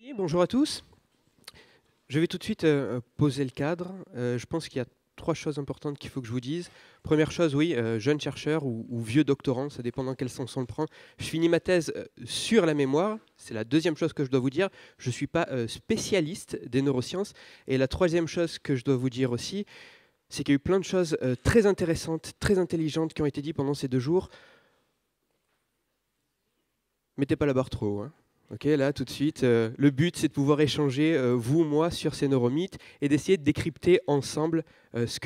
Et bonjour à tous. Je vais tout de suite poser le cadre. Je pense qu'il y a trois choses importantes qu'il faut que je vous dise. Première chose, oui, jeune chercheur ou vieux doctorant, ça dépend dans quel sens on le prend. Je finis ma thèse sur la mémoire. C'est la deuxième chose que je dois vous dire. Je ne suis pas spécialiste des neurosciences. Et la troisième chose que je dois vous dire aussi, c'est qu'il y a eu plein de choses très intéressantes, très intelligentes qui ont été dites pendant ces 2 jours. Mettez pas la barre trop haut, hein. Ok, là, tout de suite, le but, c'est de pouvoir échanger, vous, moi, sur ces neuromythes et d'essayer de décrypter ensemble ce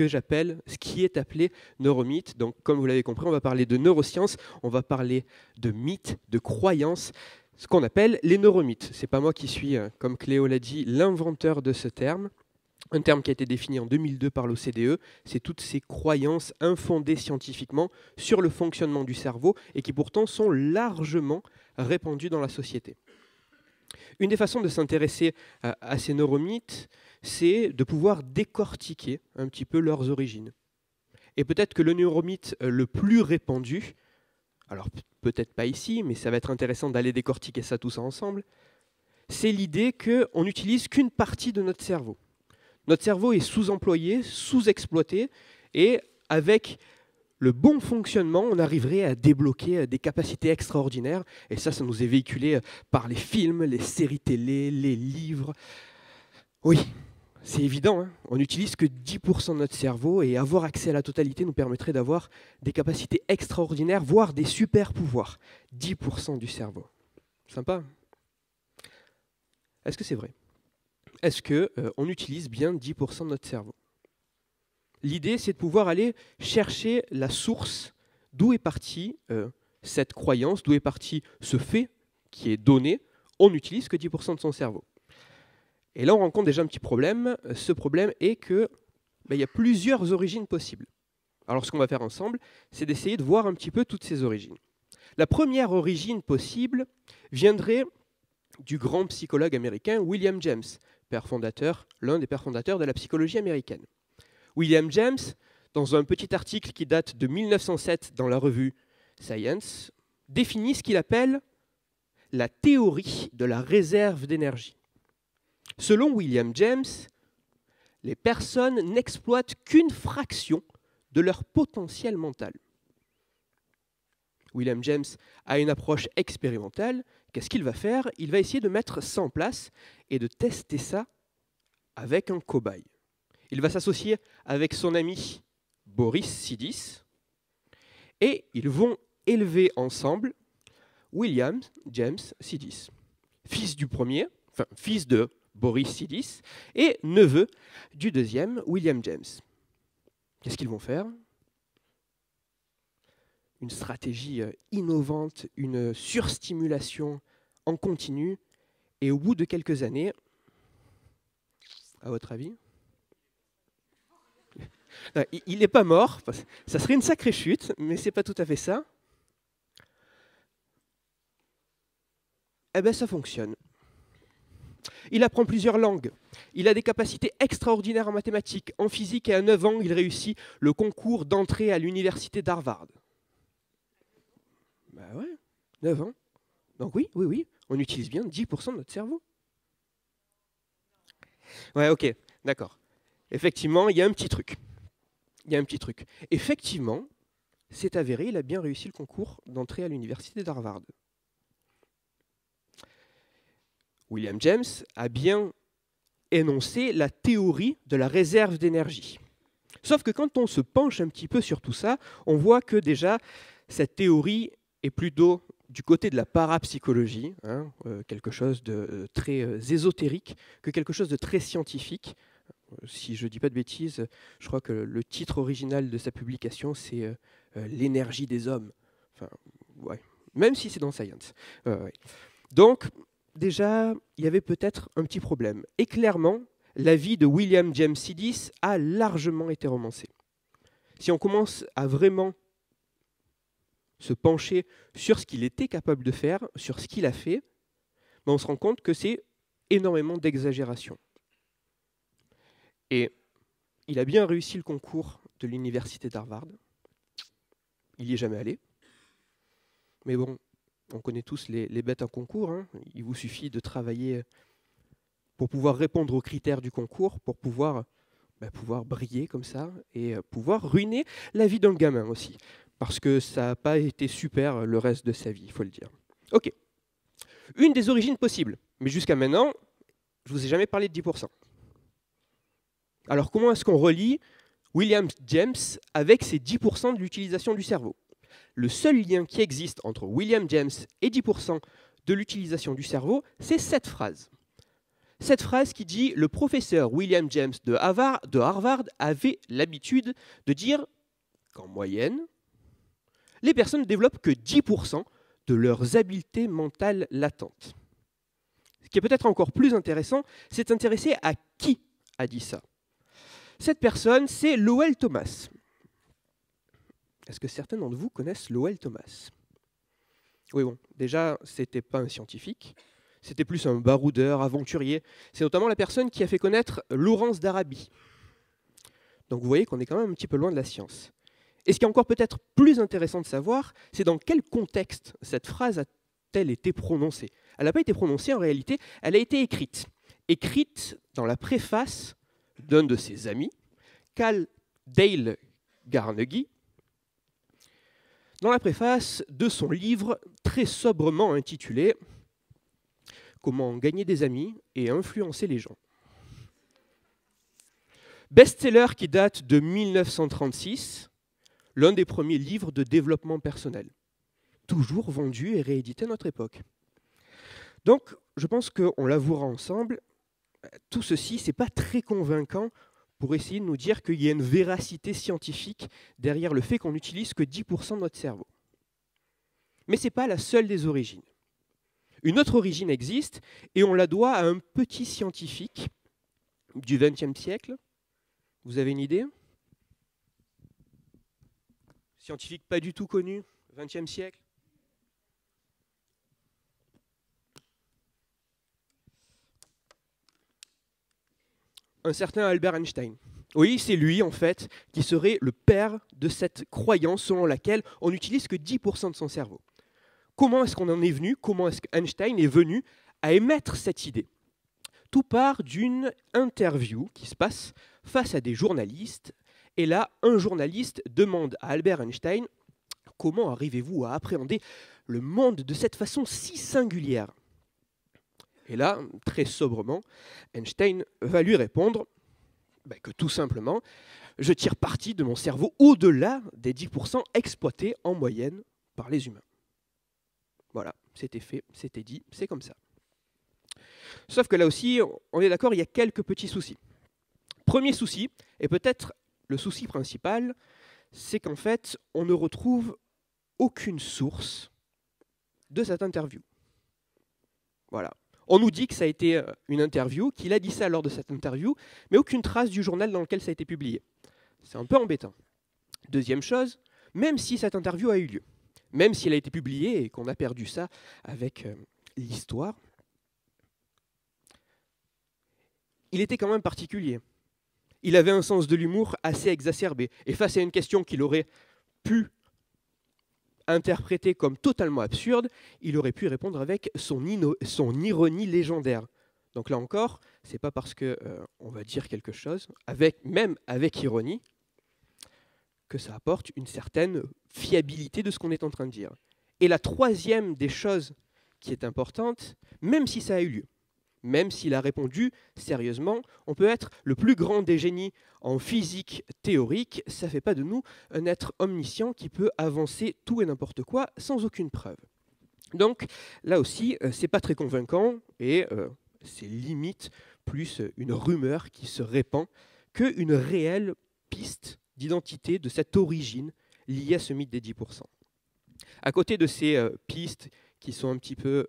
qui est appelé neuromythes. Donc, comme vous l'avez compris, on va parler de neurosciences, on va parler de mythes, de croyances, ce qu'on appelle les neuromythes. C'est pas moi qui suis, comme Cléo l'a dit, l'inventeur de ce terme. Un terme qui a été défini en 2002 par l'OCDE, c'est toutes ces croyances infondées scientifiquement sur le fonctionnement du cerveau et qui pourtant sont largement répandues dans la société. Une des façons de s'intéresser à ces neuromythes, c'est de pouvoir décortiquer un petit peu leurs origines. Et peut-être que le neuromythe le plus répandu, alors peut-être pas ici, mais ça va être intéressant d'aller décortiquer ça tous ensemble, c'est l'idée qu'on n'utilise qu'une partie de notre cerveau. Notre cerveau est sous-employé, sous-exploité, et avec le bon fonctionnement, on arriverait à débloquer des capacités extraordinaires. Et ça nous est véhiculé par les films, les séries télé, les livres. Oui, c'est évident, hein, on n'utilise que 10% de notre cerveau, et avoir accès à la totalité nous permettrait d'avoir des capacités extraordinaires, voire des super pouvoirs. 10% du cerveau. Sympa. Est-ce que c'est vrai? Est-ce qu'on utilise bien 10% de notre cerveau? L'idée, c'est de pouvoir aller chercher la source d'où est partie cette croyance, d'où est parti ce fait qui est donné. On n'utilise que 10% de son cerveau. Et là, on rencontre déjà un petit problème. Ce problème est qu'il y a plusieurs origines possibles. Alors, ce qu'on va faire ensemble, c'est d'essayer de voir un petit peu toutes ces origines. La première origine possible viendrait du grand psychologue américain William James, père fondateur, l'un des pères fondateurs de la psychologie américaine. William James, dans un petit article qui date de 1907 dans la revue Science, définit ce qu'il appelle la théorie de la réserve d'énergie. Selon William James, les personnes n'exploitent qu'une fraction de leur potentiel mental. William James a une approche expérimentale. Qu'est-ce qu'il va faire? Il va essayer de mettre ça en place et de tester ça avec un cobaye. Il va s'associer avec son ami Boris Sidis et ils vont élever ensemble William James Sidis, fils du premier, enfin fils de Boris Sidis et neveu du deuxième, William James. Qu'est-ce qu'ils vont faire? Une stratégie innovante, une surstimulation en continu, et au bout de quelques années, à votre avis? Il n'est pas mort, ça serait une sacrée chute, mais c'est pas tout à fait ça. Eh bien, ça fonctionne. Il apprend plusieurs langues. Il a des capacités extraordinaires en mathématiques, en physique, et à 9 ans, il réussit le concours d'entrée à l'université d'Harvard. Ben ouais, 9 ans. Donc oui, on utilise bien 10% de notre cerveau. Ouais, ok, d'accord. Effectivement, il y a un petit truc. Effectivement, c'est avéré, il a bien réussi le concours d'entrée à l'université d'Harvard. William James a bien énoncé la théorie de la réserve d'énergie. Sauf que quand on se penche un petit peu sur tout ça, on voit que déjà, cette théorie est plutôt du côté de la parapsychologie, hein, quelque chose de très ésotérique, que quelque chose de très scientifique. Si je ne dis pas de bêtises, je crois que le titre original de sa publication, c'est L'énergie des hommes. Enfin, ouais. Même si c'est dans Science. Ouais. Donc, déjà, il y avait peut-être un petit problème. Et clairement, la vie de William James Sidis a largement été romancée. Si on commence à vraiment se pencher sur ce qu'il était capable de faire, sur ce qu'il a fait, ben on se rend compte que c'est énormément d'exagération. Et il a bien réussi le concours de l'université d'Harvard. Il n'y est jamais allé. Mais bon, on connaît tous les bêtes en concours, hein. Il vous suffit de travailler pour pouvoir répondre aux critères du concours, pour pouvoir briller comme ça et pouvoir ruiner la vie d'un gamin aussi. Parce que ça n'a pas été super le reste de sa vie, il faut le dire. Ok. Une des origines possibles, mais jusqu'à maintenant, je ne vous ai jamais parlé de 10%. Alors comment est-ce qu'on relie William James avec ces 10% de l'utilisation du cerveau? Le seul lien qui existe entre William James et 10% de l'utilisation du cerveau, c'est cette phrase. Cette phrase qui dit « Le professeur William James de Harvard avait l'habitude de dire qu'en moyenne, les personnes ne développent que 10% de leurs habiletés mentales latentes. » Ce qui est peut-être encore plus intéressant, c'est de s'intéresser à qui a dit ça. Cette personne, c'est Lowell Thomas. Est-ce que certains d'entre vous connaissent Lowell Thomas? Oui, bon, déjà, ce n'était pas un scientifique, c'était plus un baroudeur, aventurier. C'est notamment la personne qui a fait connaître Laurence d'Arabie. Donc vous voyez qu'on est quand même un petit peu loin de la science. Et ce qui est encore peut-être plus intéressant de savoir, c'est dans quel contexte cette phrase a-t-elle été prononcée. Elle n'a pas été prononcée en réalité, elle a été écrite. Écrite dans la préface d'un de ses amis, Dale Carnegie, dans la préface de son livre très sobrement intitulé « Comment gagner des amis et influencer les gens ». Best-seller qui date de 1936, l'un des premiers livres de développement personnel, toujours vendu et réédité à notre époque. Donc, je pense qu'on l'avouera ensemble, tout ceci, ce n'est pas très convaincant pour essayer de nous dire qu'il y a une véracité scientifique derrière le fait qu'on n'utilise que 10% de notre cerveau. Mais ce n'est pas la seule des origines. Une autre origine existe, et on la doit à un petit scientifique du XXe siècle. Vous avez une idée? Scientifique pas du tout connu, XXe siècle. Un certain Albert Einstein. Oui, c'est lui, en fait, qui serait le père de cette croyance selon laquelle on n'utilise que 10% de son cerveau. Comment est-ce qu'on en est venu? Comment est-ce qu'Einstein est venu à émettre cette idée? Tout part d'une interview qui se passe face à des journalistes. Et là, un journaliste demande à Albert Einstein « Comment arrivez-vous à appréhender le monde de cette façon si singulière ?» Et là, très sobrement, Einstein va lui répondre que tout simplement, je tire parti de mon cerveau au-delà des 10% exploités en moyenne par les humains. Voilà, c'était fait, c'était dit, c'est comme ça. Sauf que là aussi, on est d'accord, il y a quelques petits soucis. Premier souci, et peut-être le souci principal, c'est qu'en fait, on ne retrouve aucune source de cette interview. Voilà. On nous dit que ça a été une interview, qu'il a dit ça lors de cette interview, mais aucune trace du journal dans lequel ça a été publié. C'est un peu embêtant. Deuxième chose, même si cette interview a eu lieu, même si elle a été publiée et qu'on a perdu ça avec l'histoire, il était quand même particulier. Il avait un sens de l'humour assez exacerbé. Et face à une question qu'il aurait pu interprété comme totalement absurde, il aurait pu répondre avec son ironie légendaire. Donc là encore, ce n'est pas parce qu'on va dire quelque chose, même avec ironie, que ça apporte une certaine fiabilité de ce qu'on est en train de dire. Et la troisième des choses qui est importante, même si ça a eu lieu, même s'il a répondu sérieusement, on peut être le plus grand des génies en physique théorique, ça ne fait pas de nous un être omniscient qui peut avancer tout et n'importe quoi sans aucune preuve. Donc là aussi, ce n'est pas très convaincant et c'est limite plus une rumeur qui se répand qu'une réelle piste d'identité de cette origine liée à ce mythe des 10%. À côté de ces pistes qui sont un petit peu,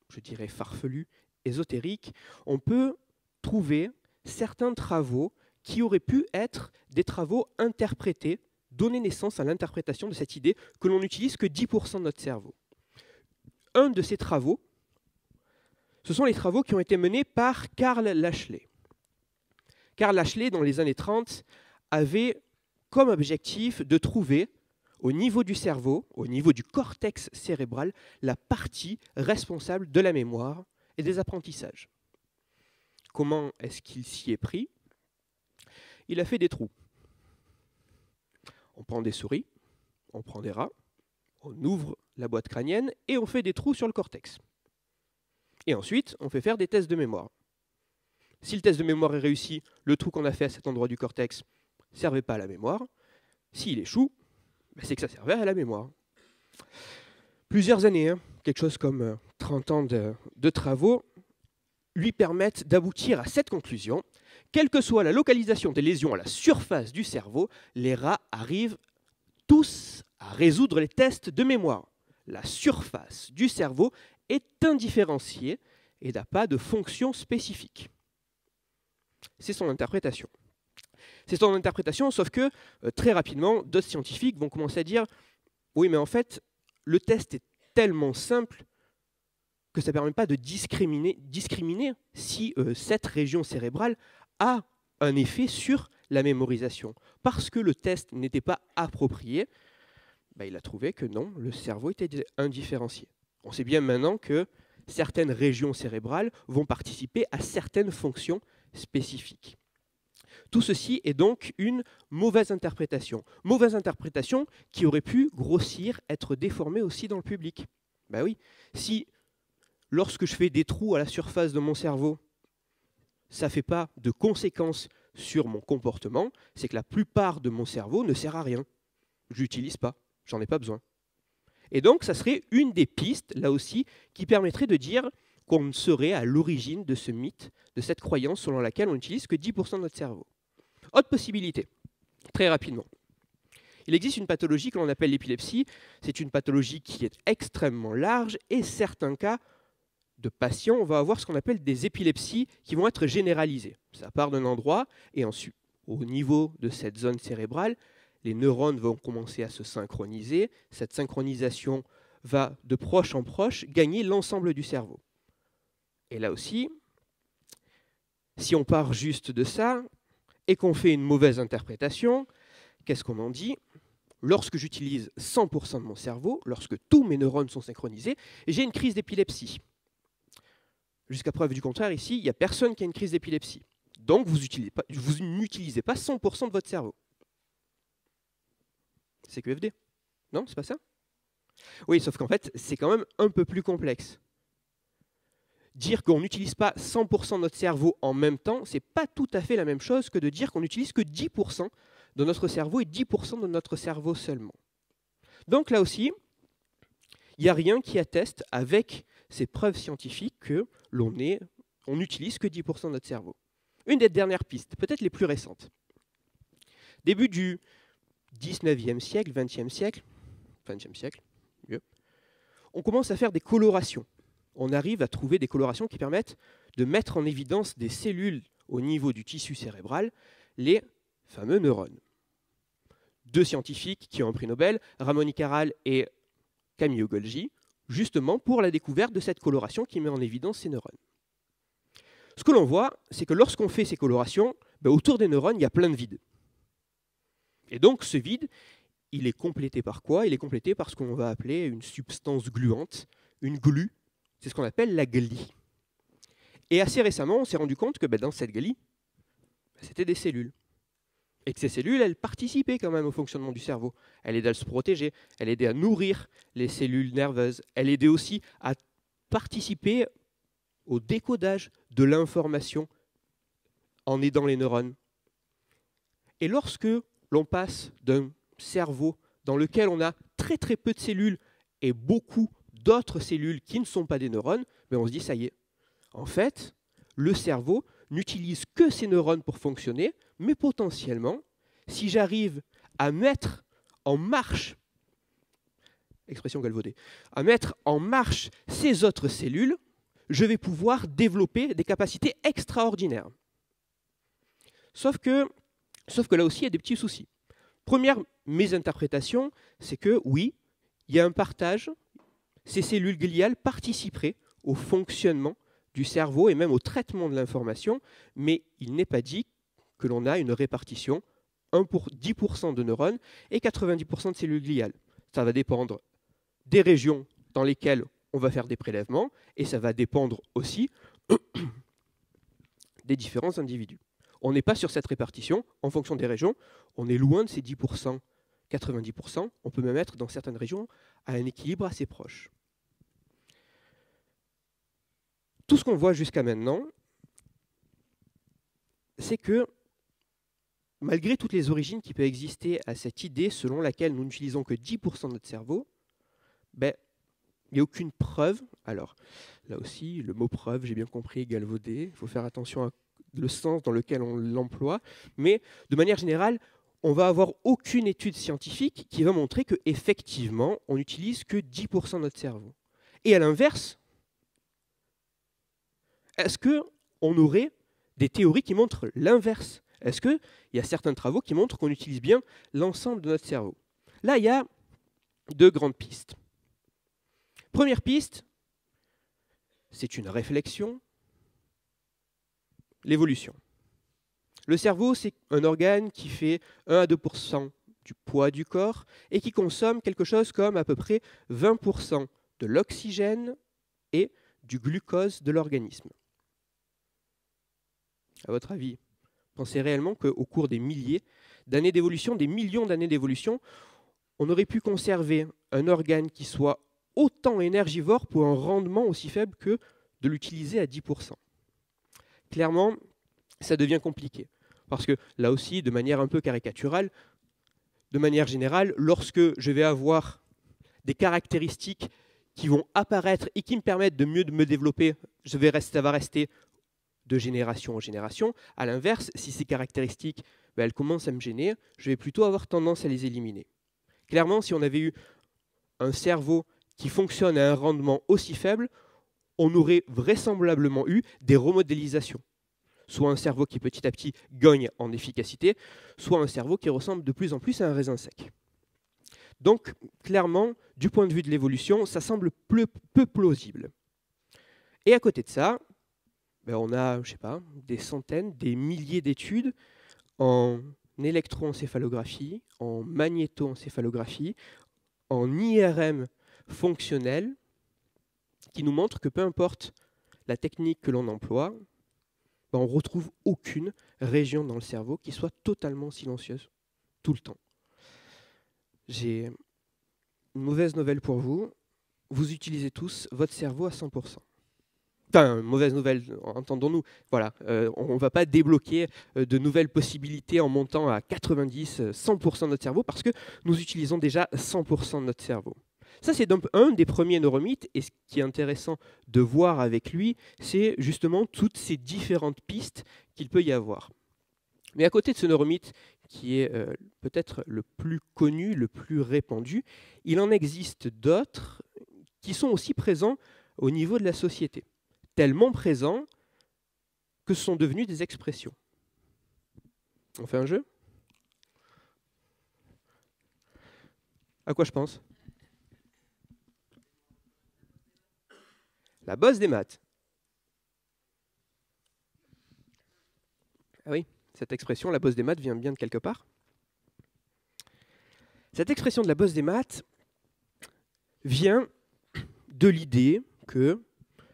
je dirais, farfelues, ésotériques, on peut trouver certains travaux qui auraient pu être des travaux interprétés, donner naissance à l'interprétation de cette idée que l'on n'utilise que 10% de notre cerveau. Un de ces travaux, ce sont les travaux qui ont été menés par Karl Lashley. Karl Lashley, dans les années 30, avait comme objectif de trouver, au niveau du cerveau, au niveau du cortex cérébral, la partie responsable de la mémoire et des apprentissages. comment est-ce qu'il s'y est pris? Il a fait des trous. On prend des souris, on prend des rats, on ouvre la boîte crânienne et on fait des trous sur le cortex. Et ensuite, on fait faire des tests de mémoire. Si le test de mémoire est réussi, le trou qu'on a fait à cet endroit du cortex ne servait pas à la mémoire. S'il échoue, c'est que ça servait à la mémoire. Plusieurs années, quelque chose comme 30 ans de travaux, lui permettent d'aboutir à cette conclusion. Quelle que soit la localisation des lésions à la surface du cerveau, les rats arrivent tous à résoudre les tests de mémoire. La surface du cerveau est indifférenciée et n'a pas de fonction spécifique. C'est son interprétation. C'est son interprétation, sauf que très rapidement, d'autres scientifiques vont commencer à dire « Oui, mais en fait, le test est tellement simple que ça ne permet pas de discriminer si cette région cérébrale a un effet sur la mémorisation. » Parce que le test n'était pas approprié, il a trouvé que non, le cerveau était indifférencié. On sait bien maintenant que certaines régions cérébrales vont participer à certaines fonctions spécifiques. Tout ceci est donc une mauvaise interprétation. Mauvaise interprétation qui aurait pu grossir, être déformée aussi dans le public. Ben oui, si lorsque je fais des trous à la surface de mon cerveau, ça ne fait pas de conséquences sur mon comportement, c'est que la plupart de mon cerveau ne sert à rien. Je l'utilise pas, j'en ai pas besoin. Et donc, ça serait une des pistes, là aussi, qui permettrait de dire qu'on serait à l'origine de ce mythe, de cette croyance selon laquelle on n'utilise que 10% de notre cerveau. Autre possibilité, très rapidement. Il existe une pathologie que l'on appelle l'épilepsie. C'est une pathologie qui est extrêmement large et certains cas de patients, on va avoir ce qu'on appelle des épilepsies qui vont être généralisées. Ça part d'un endroit et ensuite, au niveau de cette zone cérébrale, les neurones vont commencer à se synchroniser. Cette synchronisation va de proche en proche gagner l'ensemble du cerveau. Et là aussi, si on part juste de ça et qu'on fait une mauvaise interprétation, qu'est-ce qu'on en dit? Lorsque j'utilise 100% de mon cerveau, lorsque tous mes neurones sont synchronisés, j'ai une crise d'épilepsie. Jusqu'à preuve du contraire, ici, il n'y a personne qui a une crise d'épilepsie. Donc, vous n'utilisez pas 100% de votre cerveau. C'est QFD. Non, c'est pas ça? Oui, sauf qu'en fait, c'est quand même un peu plus complexe. Dire qu'on n'utilise pas 100% de notre cerveau en même temps, c'est pas tout à fait la même chose que de dire qu'on n'utilise que 10% de notre cerveau et 10% de notre cerveau seulement. Donc là aussi, il n'y a rien qui atteste avec ces preuves scientifiques que on n'utilise que 10% de notre cerveau. Une des dernières pistes, peut-être les plus récentes. Début du 19e siècle, 20e siècle, mieux, on commence à faire des colorations. On arrive à trouver des colorations qui permettent de mettre en évidence des cellules au niveau du tissu cérébral, les fameux neurones. Deux scientifiques qui ont un prix Nobel, Ramon y Caral et Camillo Golgi, justement pour la découverte de cette coloration qui met en évidence ces neurones. Ce que l'on voit, c'est que lorsqu'on fait ces colorations, autour des neurones, il y a plein de vides. Et donc ce vide, il est complété par quoi? Il est complété par ce qu'on va appeler une substance gluante, une glu. C'est ce qu'on appelle la glie. Et assez récemment, on s'est rendu compte que dans cette glie, c'était des cellules. Et que ces cellules, elles participaient quand même au fonctionnement du cerveau. Elles aidaient à se protéger, elles aidaient à nourrir les cellules nerveuses, elles aidaient aussi à participer au décodage de l'information en aidant les neurones. Et lorsque l'on passe d'un cerveau dans lequel on a très très peu de cellules et beaucoup d'autres cellules qui ne sont pas des neurones, on se dit ça y est. En fait, le cerveau n'utilise que ces neurones pour fonctionner, mais potentiellement, si j'arrive à mettre en marche, expression galvaudée, à mettre en marche ces autres cellules, je vais pouvoir développer des capacités extraordinaires. Sauf que là aussi, il y a des petits soucis. Première mésinterprétation, c'est que oui, il y a un partage, ces cellules gliales participeraient au fonctionnement du cerveau et même au traitement de l'information, mais il n'est pas dit que l'on a une répartition 10% de neurones et 90% de cellules gliales. Ça va dépendre des régions dans lesquelles on va faire des prélèvements et ça va dépendre aussi des différents individus. On n'est pas sur cette répartition en fonction des régions, on est loin de ces 10%, 90%, on peut même être dans certaines régions à un équilibre assez proche. Tout ce qu'on voit jusqu'à maintenant, c'est que malgré toutes les origines qui peuvent exister à cette idée selon laquelle nous n'utilisons que 10% de notre cerveau, il n'y a aucune preuve. Alors, là aussi, le mot preuve, j'ai bien compris, est galvaudé. Il faut faire attention à le sens dans lequel on l'emploie. Mais de manière générale, on va avoir aucune étude scientifique qui va montrer qu'effectivement, on n'utilise que 10% de notre cerveau. Et à l'inverse, est-ce qu'on aurait des théories qui montrent l'inverse? Est-ce qu'il y a certains travaux qui montrent qu'on utilise bien l'ensemble de notre cerveau? Là, il y a deux grandes pistes. Première piste, c'est une réflexion, l'évolution. Le cerveau, c'est un organe qui fait 1 à 2% du poids du corps et qui consomme quelque chose comme à peu près 20% de l'oxygène et du glucose de l'organisme. À votre avis, pensez réellement qu'au cours des milliers d'années d'évolution, des millions d'années d'évolution, on aurait pu conserver un organe qui soit autant énergivore pour un rendement aussi faible que de l'utiliser à 10%. Clairement, ça devient compliqué. Parce que là aussi, de manière un peu caricaturale, de manière générale, lorsque je vais avoir des caractéristiques qui vont apparaître et qui me permettent de mieux me développer, ça va rester de génération en génération. À l'inverse, si ces caractéristiques elles commencent à me gêner, je vais plutôt avoir tendance à les éliminer. Clairement, si on avait eu un cerveau qui fonctionne à un rendement aussi faible, on aurait vraisemblablement eu des remodélisations. Soit un cerveau qui petit à petit gagne en efficacité, soit un cerveau qui ressemble de plus en plus à un raisin sec. Donc, clairement, du point de vue de l'évolution, ça semble peu plausible. Et à côté de ça, on a, je sais pas, des centaines, des milliers d'études en électroencéphalographie, en magnétoencéphalographie, en IRM fonctionnel, qui nous montrent que peu importe la technique que l'on emploie, on ne retrouve aucune région dans le cerveau qui soit totalement silencieuse, tout le temps. J'ai une mauvaise nouvelle pour vous, vous utilisez tous votre cerveau à 100%. Enfin, mauvaise nouvelle, entendons-nous. Voilà, on ne va pas débloquer de nouvelles possibilités en montant à 90, 100% de notre cerveau parce que nous utilisons déjà 100% de notre cerveau. Ça, c'est un des premiers neuromythes, et ce qui est intéressant de voir avec lui, c'est justement toutes ces différentes pistes qu'il peut y avoir. Mais à côté de ce neuromythe, qui est peut-être le plus connu, le plus répandu, il en existe d'autres qui sont aussi présents au niveau de la société. Tellement présents que ce sont devenus des expressions. On fait un jeu? À quoi je pense? La bosse des maths. Ah oui, cette expression, la bosse des maths, vient bien de quelque part. Cette expression de la bosse des maths vient de l'idée que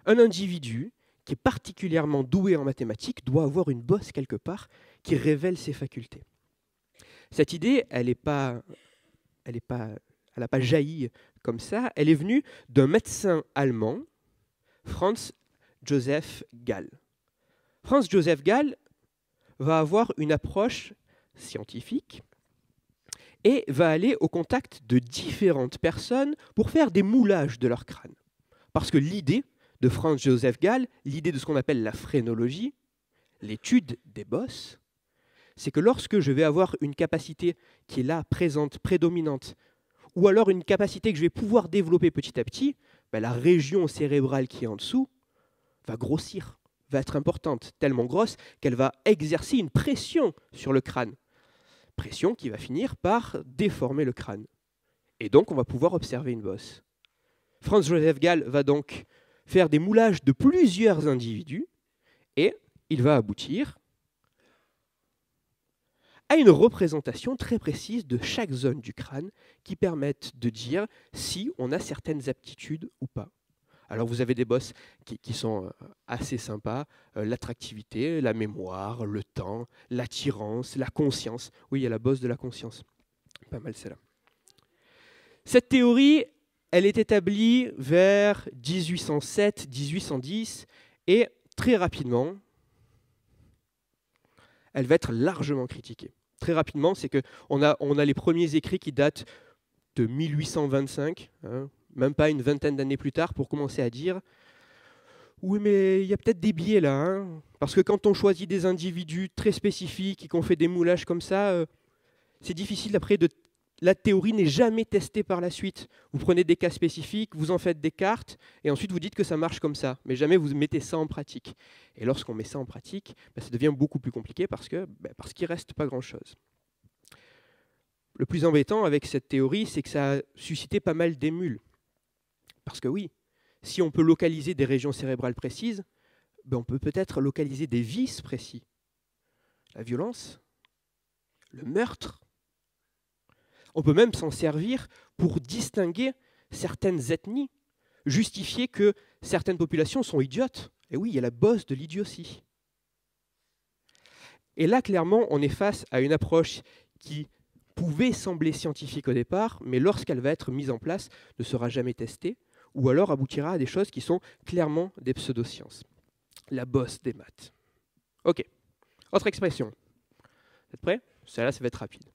un individu qui est particulièrement doué en mathématiques doit avoir une bosse quelque part qui révèle ses facultés. Cette idée, elle n'a pas jailli comme ça, elle est venue d'un médecin allemand, Franz Joseph Gall. Franz Joseph Gall va avoir une approche scientifique et va aller au contact de différentes personnes pour faire des moulages de leur crâne. Parce que l'idée de Franz Joseph Gall, l'idée de ce qu'on appelle la phrénologie, l'étude des bosses, c'est que lorsque je vais avoir une capacité qui est là, présente, prédominante, ou alors une capacité que je vais pouvoir développer petit à petit, la région cérébrale qui est en dessous va grossir, va être importante, tellement grosse qu'elle va exercer une pression sur le crâne. Pression qui va finir par déformer le crâne. Et donc, on va pouvoir observer une bosse. Franz Joseph Gall va donc faire des moulages de plusieurs individus et il va aboutir à une représentation très précise de chaque zone du crâne qui permettent de dire si on a certaines aptitudes ou pas. Alors vous avez des boss qui sont assez sympas, l'attractivité, la mémoire, le temps, l'attirance, la conscience. Oui, il y a la boss de la conscience. Pas mal celle-là. Cette théorie, elle est établie vers 1807-1810 et très rapidement, elle va être largement critiquée. Très rapidement, c'est qu'on a les premiers écrits qui datent de 1825, hein, même pas une vingtaine d'années plus tard, pour commencer à dire « Oui, mais il y a peut-être des biais là, hein, parce que quand on choisit des individus très spécifiques et qu'on fait des moulages comme ça, c'est difficile après de... La théorie n'est jamais testée par la suite. Vous prenez des cas spécifiques, vous en faites des cartes, et ensuite vous dites que ça marche comme ça, mais jamais vous mettez ça en pratique. Et lorsqu'on met ça en pratique, ça devient beaucoup plus compliqué parce qu'il ne reste pas grand-chose. Le plus embêtant avec cette théorie, c'est que ça a suscité pas mal d'émules. Parce que oui, si on peut localiser des régions cérébrales précises, on peut peut-être localiser des vices précis. La violence, le meurtre. On peut même s'en servir pour distinguer certaines ethnies, justifier que certaines populations sont idiotes. Et oui, il y a la bosse de l'idiotie. Et là, clairement, on est face à une approche qui pouvait sembler scientifique au départ, mais lorsqu'elle va être mise en place, ne sera jamais testée, ou alors aboutira à des choses qui sont clairement des pseudosciences. La bosse des maths. Ok, autre expression. Vous êtes prêts? Celle-là, ça va être rapide.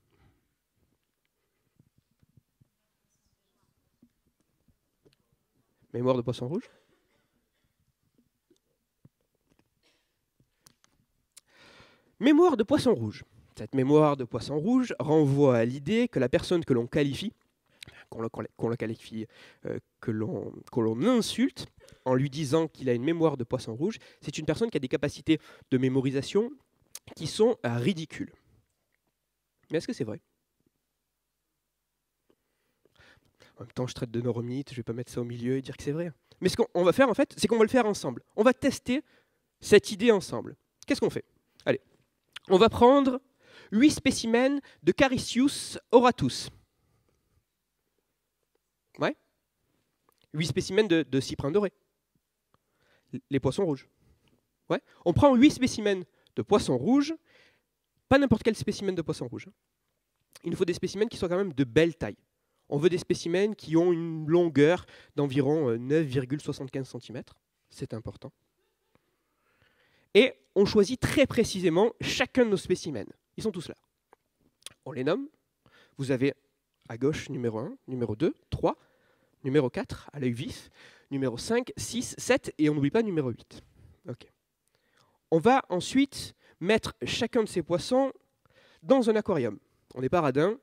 Mémoire de poisson rouge. Mémoire de poisson rouge. Cette mémoire de poisson rouge renvoie à l'idée que la personne que l'on qualifie, qu'on l'on insulte en lui disant qu'il a une mémoire de poisson rouge, c'est une personne qui a des capacités de mémorisation qui sont ridicules. Mais est-ce que c'est vrai? En même temps, je traite de neuromythe, je ne vais pas mettre ça au milieu et dire que c'est vrai. Mais ce qu'on va faire, en fait, c'est qu'on va le faire ensemble. On va tester cette idée ensemble. Qu'est-ce qu'on fait? Allez, on va prendre 8 spécimens de Carissius auratus. Ouais. 8 spécimens de cyprins dorés. Les poissons rouges. Ouais. On prend 8 spécimens de poissons rouges, pas n'importe quel spécimen de poisson rouge. Il nous faut des spécimens qui soient quand même de belle taille. On veut des spécimens qui ont une longueur d'environ 9,75 cm. C'est important. Et on choisit très précisément chacun de nos spécimens. Ils sont tous là. On les nomme. Vous avez à gauche numéro 1, numéro 2, 3, numéro 4 à l'œil vif, numéro 5, 6, 7 et on n'oublie pas numéro 8. Okay. On va ensuite mettre chacun de ces poissons dans un aquarium. On n'est pas radin,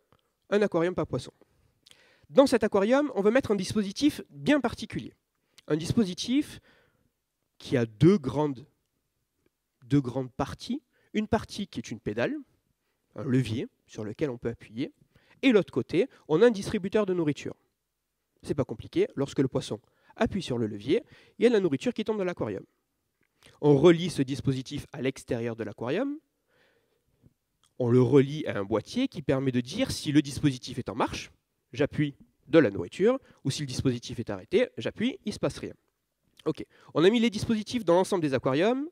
un aquarium par poisson. Dans cet aquarium, on va mettre un dispositif bien particulier. Un dispositif qui a deux grandes parties. Une partie qui est une pédale, un levier sur lequel on peut appuyer. Et l'autre côté, on a un distributeur de nourriture. C'est pas compliqué. Lorsque le poisson appuie sur le levier, il y a de la nourriture qui tombe dans l'aquarium. On relie ce dispositif à l'extérieur de l'aquarium. On le relie à un boîtier qui permet de dire si le dispositif est en marche, j'appuie de la nourriture, ou si le dispositif est arrêté, j'appuie, il ne se passe rien. Ok, on a mis les dispositifs dans l'ensemble des aquariums,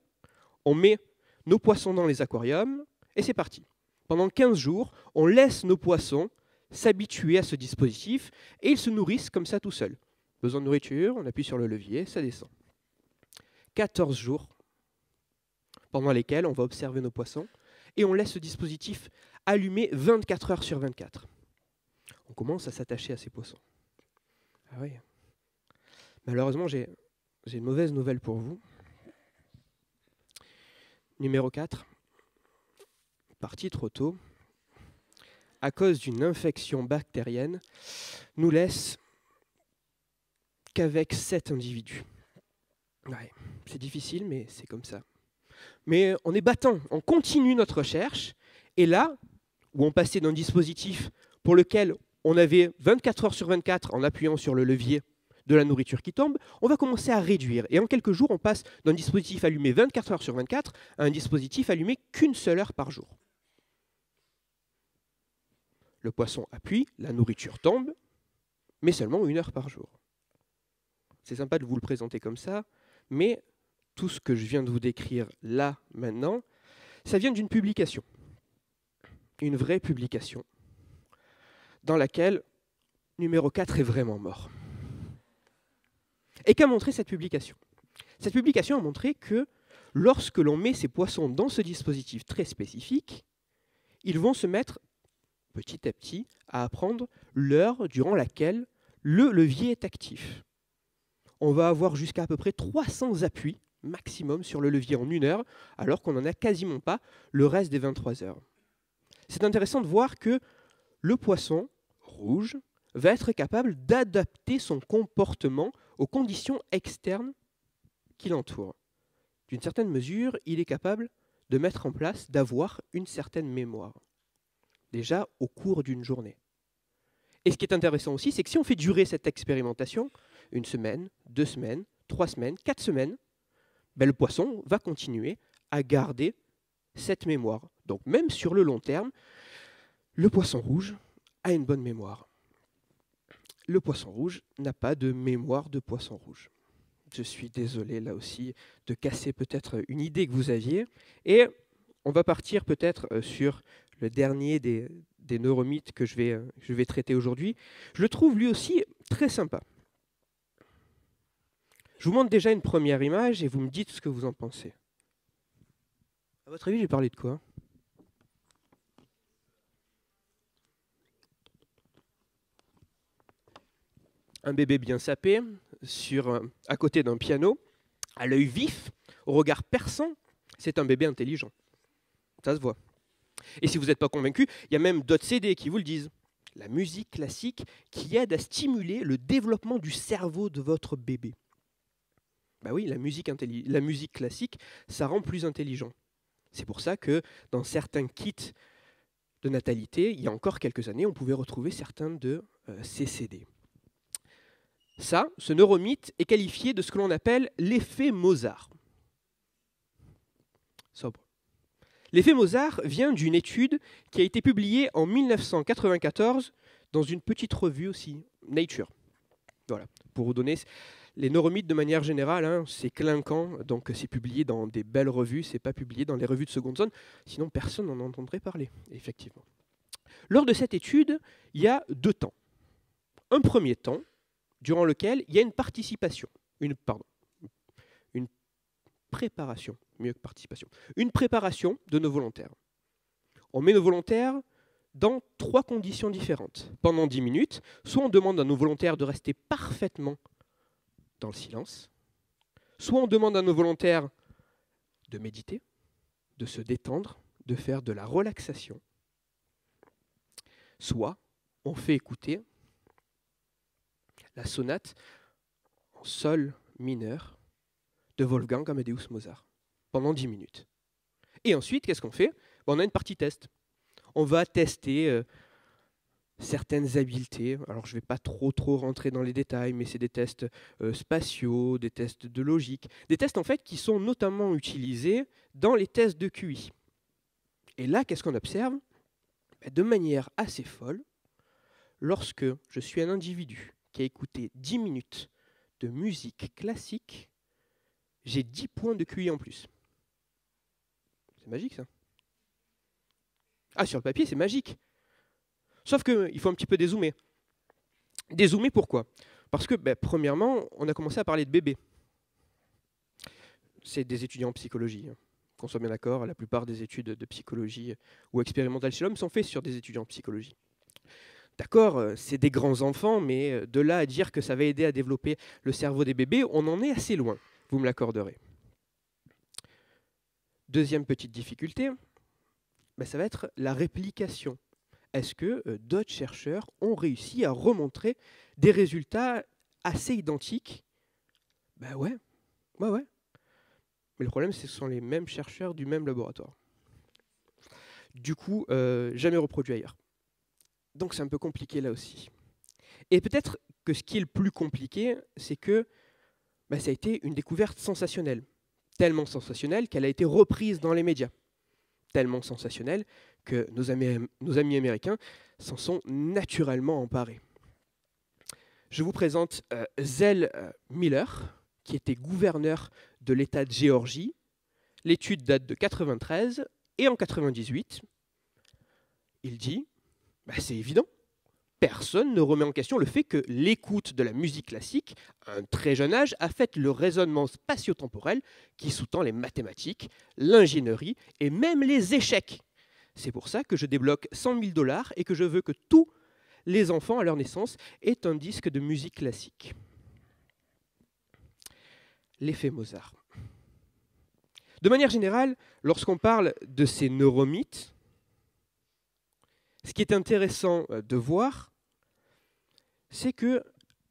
on met nos poissons dans les aquariums, et c'est parti. Pendant 15 jours, on laisse nos poissons s'habituer à ce dispositif, et ils se nourrissent comme ça tout seuls. Besoin de nourriture, on appuie sur le levier, ça descend. 14 jours, pendant lesquels on va observer nos poissons, et on laisse ce dispositif allumé 24 heures sur 24. On commence à s'attacher à ces poissons. Ah oui. Malheureusement, j'ai une mauvaise nouvelle pour vous. Numéro 4, parti trop tôt, à cause d'une infection bactérienne, nous laisse qu'avec 7 individus. Ouais, c'est difficile, mais c'est comme ça. Mais on est battant, on continue notre recherche, et là, où on passait d'un dispositif pour lequel on avait 24 heures sur 24 en appuyant sur le levier de la nourriture qui tombe, on va commencer à réduire. Et en quelques jours, on passe d'un dispositif allumé 24 heures sur 24 à un dispositif allumé qu'une seule heure par jour. Le poisson appuie, la nourriture tombe, mais seulement 1 heure par jour. c'est sympa de vous le présenter comme ça, mais tout ce que je viens de vous décrire là, maintenant, ça vient d'une publication. Une vraie publication, dans laquelle numéro 4 est vraiment mort. Et qu'a montré cette publication? Cette publication a montré que lorsque l'on met ces poissons dans ce dispositif très spécifique, ils vont se mettre petit à petit à apprendre l'heure durant laquelle le levier est actif. On va avoir jusqu'à à peu près 300 appuis maximum sur le levier en 1 heure, alors qu'on n'en a quasiment pas le reste des 23 heures. C'est intéressant de voir que le poisson rouge va être capable d'adapter son comportement aux conditions externes qui l'entourent. D'une certaine mesure, il est capable de mettre en place, d'avoir une certaine mémoire, déjà au cours d'une journée. Et ce qui est intéressant aussi, c'est que si on fait durer cette expérimentation, 1 semaine, 2 semaines, 3 semaines, 4 semaines, ben le poisson va continuer à garder cette mémoire. Donc même sur le long terme, le poisson rouge a une bonne mémoire. Le poisson rouge n'a pas de mémoire de poisson rouge. Je suis désolé là aussi de casser peut-être une idée que vous aviez. Et on va partir peut-être sur le dernier des neuromythes que je vais traiter aujourd'hui. Je le trouve lui aussi très sympa. Je vous montre déjà une première image et vous me dites ce que vous en pensez. À votre avis, j'ai parlé de quoi ? Un bébé bien sapé, à côté d'un piano, à l'œil vif, au regard perçant, c'est un bébé intelligent. Ça se voit. Et si vous n'êtes pas convaincu, il y a même d'autres CD qui vous le disent. La musique classique qui aide à stimuler le développement du cerveau de votre bébé. Ben oui, la musique classique, ça rend plus intelligent. C'est pour ça que dans certains kits de natalité, il y a encore quelques années, on pouvait retrouver certains de ces CD. Ça, ce neuromythe est qualifié de ce que l'on appelle l'effet Mozart. Sobre. L'effet Mozart vient d'une étude qui a été publiée en 1994 dans une petite revue aussi, Nature. Voilà, pour vous donner les neuromythes de manière générale, hein, c'est clinquant, donc c'est publié dans des belles revues, c'est pas publié dans les revues de seconde zone, sinon personne n'en entendrait parler, effectivement. Lors de cette étude, il y a 2 temps. Un premier temps, durant lequel il y a une participation, une préparation, mieux que participation, une préparation de nos volontaires. On met nos volontaires dans 3 conditions différentes. Pendant 10 minutes, soit on demande à nos volontaires de rester parfaitement dans le silence, soit on demande à nos volontaires de méditer, de se détendre, de faire de la relaxation, soit on fait écouter la sonate en sol mineur de Wolfgang Amadeus Mozart pendant 10 minutes. Et ensuite, qu'est-ce qu'on fait ? On a une partie test. On va tester certaines habiletés. Alors, je ne vais pas trop rentrer dans les détails, mais c'est des tests spatiaux, des tests de logique, des tests en fait qui sont notamment utilisés dans les tests de QI. Et là, qu'est-ce qu'on observe ? De manière assez folle, lorsque je suis un individu qui a écouté 10 minutes de musique classique, j'ai 10 points de QI en plus. C'est magique, ça. Ah, sur le papier, c'est magique. Sauf qu'il faut un petit peu dézoomer. Dézoomer, pourquoi ? Parce que, premièrement, on a commencé à parler de bébés. C'est des étudiants en psychologie. Qu'on soit bien d'accord, la plupart des études de psychologie ou expérimentales chez l'homme sont faites sur des étudiants en psychologie. D'accord, c'est des grands enfants, mais de là à dire que ça va aider à développer le cerveau des bébés, on en est assez loin, vous me l'accorderez. Deuxième petite difficulté, ça va être la réplication. Est-ce que d'autres chercheurs ont réussi à remontrer des résultats assez identiques ? Ouais. Mais le problème, c'est que ce sont les mêmes chercheurs du même laboratoire. Du coup, jamais reproduit ailleurs. Donc c'est un peu compliqué là aussi. Et peut-être que ce qui est le plus compliqué, c'est que ça a été une découverte sensationnelle. Tellement sensationnelle qu'elle a été reprise dans les médias. Tellement sensationnelle que nos amis américains s'en sont naturellement emparés. je vous présente Zell Miller, qui était gouverneur de l'État de Géorgie. L'étude date de 93 et en 98, il dit c'est évident. Personne ne remet en question le fait que l'écoute de la musique classique, à un très jeune âge, affecte le raisonnement spatio-temporel qui sous-tend les mathématiques, l'ingénierie et même les échecs. C'est pour ça que je débloque 100 000 $ et que je veux que tous les enfants à leur naissance aient un disque de musique classique. L'effet Mozart. De manière générale, lorsqu'on parle de ces neuromythes, ce qui est intéressant de voir, c'est que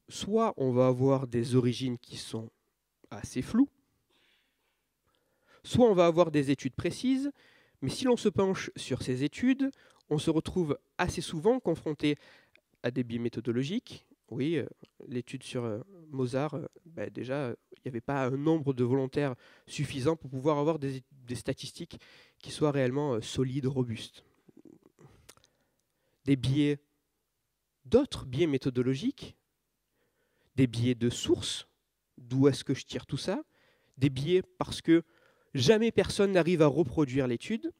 soit on va avoir des origines qui sont assez floues, soit on va avoir des études précises, mais si l'on se penche sur ces études, on se retrouve assez souvent confronté à des biais méthodologiques. Oui, l'étude sur Mozart, déjà, il n'y avait pas un nombre de volontaires suffisant pour pouvoir avoir des statistiques qui soient réellement solides, robustes. Des biais, d'autres biais méthodologiques, des biais de source, d'où est-ce que je tire tout ça, des biais parce que jamais personne n'arrive à reproduire l'étude,